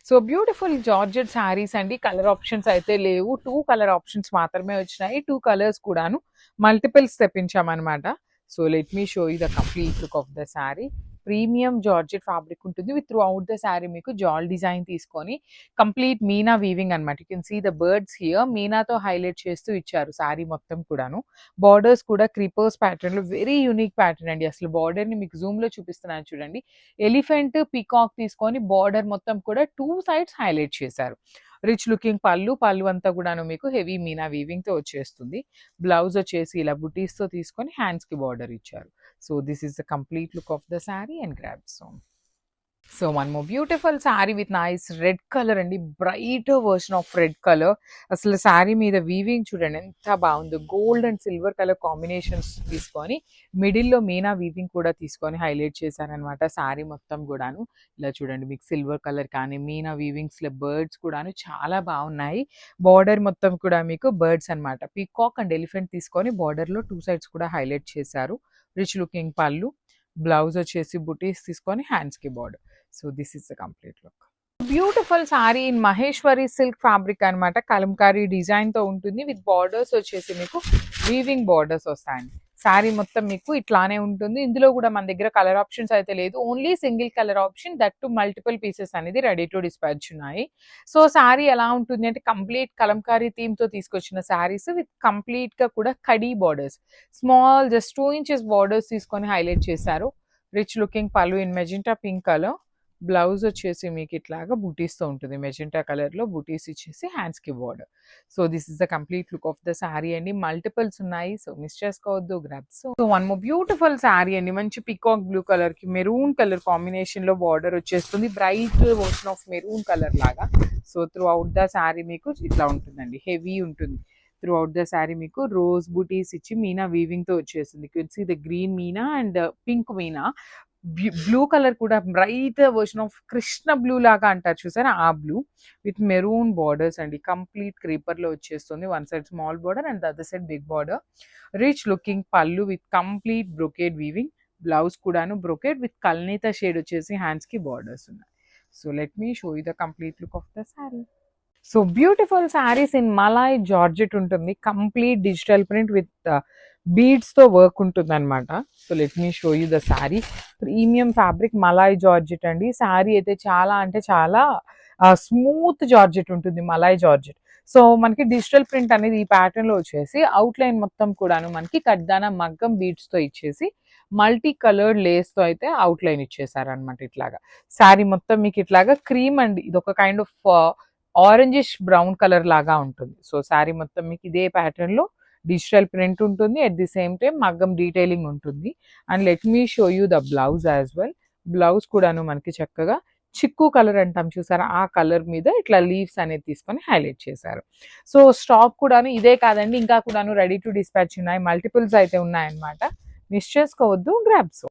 So beautiful georgette saris అండి. Colour options అయితే లేవు, 2 కలర్ ఆప్షన్స్ మాత్రమే వచ్చినాయి. 2 కలర్స్ కూడాను మల్టిపుల్స్ తెప్పించామన్నమాట. So let me show you the complete look of the sari. Premium georgette fabric ఉంటుంది with throughout the sari మీకు జాల్ డిజైన్ తీసుకొని కంప్లీట్ మీనా వీవింగ్ అనమాట. You can see the birds here, మీనాతో హైలైట్ చేస్తూ ఇచ్చారు శారీ మొత్తం కూడాను. బార్డర్స్ కూడా క్రీపర్స్ ప్యాటర్న్ లో వెరీ యూనిక్ ప్యాటర్న్ అండి. అసలు బార్డర్ ని మీకు జూమ్ లో చూపిస్తున్నాను చూడండి. ఎలిఫెంట్ పీకాక్ తీసుకొని బార్డర్ మొత్తం కూడా 2 సైడ్స్ హైలైట్ చేశారు. రిచ్ లుకింగ్ పళ్ళు అంతా కూడాను మీకు హెవీ మీనా వీవింగ్ తో వచ్చేస్తుంది. బ్లౌజ్ వచ్చేసి ఇలా బుటీస్ తో తీసుకొని హ్యాండ్స్ కి బార్డర్ ఇచ్చారు. So this is the complete look of the sari and grab some. So one more beautiful sari with nice red colour అండి. Bright version of red colour. అసలు శారీ మీద వీవింగ్ చూడండి ఎంత బాగుందో. Gold and silver colour combinations తీసుకొని మిడిల్లో Meena weaving కూడా తీసుకొని హైలైట్ చేశారనమాట శారీ మొత్తం కూడాను. ఇలా చూడండి మీకు సిల్వర్ కలర్ కానీ మీనా వీవింగ్స్ లో బర్డ్స్ కూడాను చాలా బాగున్నాయి. బార్డర్ మొత్తం కూడా మీకు బర్డ్స్ అనమాట. పీకాక్ అండ్ ఎలిఫెంట్ తీసుకొని బార్డర్ లో 2 సైడ్స్ కూడా హైలైట్ చేశారు. రిచ్ లుకింగ్ పళ్ళు, బ్లౌజ్ వచ్చేసి బుటీస్ తీసుకొని హ్యాండ్స్ కి border. So this is the complete look. Beautiful sorry in Maheshwari silk fabric అనమాట. కలంకారీ డిజైన్ తో ఉంటుంది విత్ బార్డర్స్ వచ్చేసి మీకు వీవింగ్ బార్డర్స్ వస్తాయండి. శారీ మొత్తం మీకు ఇట్లానే ఉంటుంది. ఇందులో కూడా మన దగ్గర కలర్ ఆప్షన్స్ అయితే లేదు, only single colour option, that to multiple pieces అనేది రెడీ టు డిస్పాచ్ ఉన్నాయి. సో శారీ ఎలా ఉంటుంది అంటే కంప్లీట్ కలంకారీ థీమ్ తో తీసుకొచ్చిన శారీస్ విత్ కంప్లీట్ గా కూడా khadi borders, small just 2 inches borders తీసుకొని హైలైట్ చేశారు. రిచ్ లుకింగ్ పళ్ళు in magenta pink colour. Blouse వచ్చేసి మీకు ఇట్లాగా బూటీస్తో ఉంటుంది. మెజెంటా కలర్లో బూటీస్ ఇచ్చేసి హ్యాండ్స్కి border. So this is the complete look of the sari అండి. మల్టిపుల్స్ ఉన్నాయి, సో మిస్ చేసుకోవద్దు. Grabs. So one more beautiful sari అండి. మంచి పికాక్ బ్లూ కలర్ కి మెరూన్ కలర్ కాంబినేషన్ లో బార్డర్ వచ్చేస్తుంది. Bright version of maroon colour లాగా. So throughout the sari మీకు ఇట్లా ఉంటుందండి, హెవీ ఉంటుంది. త్రూ అవుట్ ద శారీ మీకు రోజ్ బూటీస్ ఇచ్చి మీనా వీవింగ్ తో వచ్చేస్తుంది. You can see the green meena and pink meena. Blue colour కూడా bright version of Krishna blue లాగా అంటారు చూసారా, ఆ బ్లూ విత్ మెరూన్ బార్డర్స్ అండి. కంప్లీట్ క్రీపర్ లో వచ్చేస్తుంది. One side small border and other side big border. Rich looking pallu with complete brocade weaving. Blouse కూడాను brocade with కల్నీతా షేడ్ వచ్చేసి హ్యాండ్స్ కి బార్డర్స్ ఉన్నాయి. So let me show you the complete look of the sari. So beautiful saris in malai georgette ఉంటుంది. Complete digital print with beads తో work ఉంటుంది అనమాట. So let me show you the sari. Premium fabric malai georgette అండి. శారీ అయితే చాలా అంటే చాలా స్మూత్ జార్జెట్ ఉంటుంది, మలాయ్ జార్జెట్. సో మనకి డిజిటల్ ప్రింట్ అనేది ఈ ప్యాటర్న్ లో వచ్చేసి అవుట్ లైన్ మొత్తం కూడాను మనకి కడ్దానా మగ్గం బీడ్స్ తో ఇచ్చేసి మల్టీ కలర్డ్ లేస్ తో అయితే అవుట్ లైన్ ఇచ్చేసారనమాట. ఇట్లాగా శారీ మొత్తం మీకు ఇట్లాగా క్రీమ్ అండి, ఇది ఒక kind of orangish brown colour లాగా ఉంటుంది. సో శారీ మొత్తం మీకు ఇదే ప్యాటర్న్ లో డిజిటల్ ప్రింట్ ఉంటుంది, అట్ ది సేమ్ టైం మగ్గం డీటెయిలింగ్ ఉంటుంది. And let me show you the blouse as well. Blouse కూడాను మనకి చక్కగా చిక్కు కలర్ అంటాం చూసారా, ఆ కలర్ మీద ఇట్లా లీవ్స్ అనేది తీసుకొని హైలైట్ చేశారు. సో స్టాక్ కూడాను ఇదే కాదండి, ఇంకా కూడాను రెడీ టు డిస్పాచ్ ఉన్నాయి, మల్టిపుల్స్ అయితే ఉన్నాయన్నమాట. మిస్ చేసుకోవద్దు. గ్రాబ్స్.